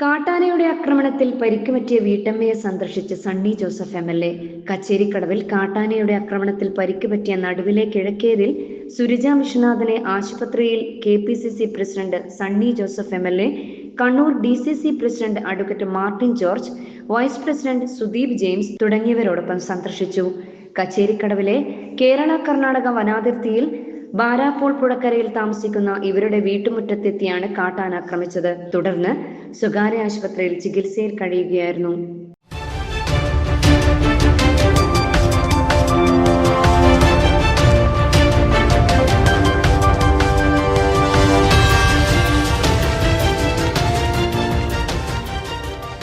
കാട്ടാനയുടെ ആക്രമണത്തിൽ പരിക്കുപറ്റിയ വീട്ടമ്മയെ സന്ദർശിച്ച് സണ്ണി ജോസഫ് MLA. കച്ചേരിക്കടവിൽ കാട്ടാനയുടെ ആക്രമണത്തിൽ പരിക്കുപറ്റിയ നടുവിലെ കിഴക്കേതിൽ സുരിജ വിശ്വനാഥനെ ആശുപത്രിയിൽ KPCC president Sunny Joseph MLA, Kannur DCC president advocate Martin George, vice president Sudeep James തുടങ്ങിയവരോടൊപ്പം സന്ദർശിച്ചു. കച്ചേരിക്കടവിലെ കേരള-കർണാടക വനാതിർത്തിയിൽ ബാരാപ്പോൾ പുഴക്കരയിൽ താമസിക്കുന്ന ഇവരുടെ വീട്ടുമുറ്റത്തെത്തിയാണ് കാട്ടാന ആക്രമിച്ചത്. തുടർന്ന് സ്വകാര്യ ആശുപത്രിയിൽ ചികിത്സയിൽ കഴിയുകയായിരുന്നു.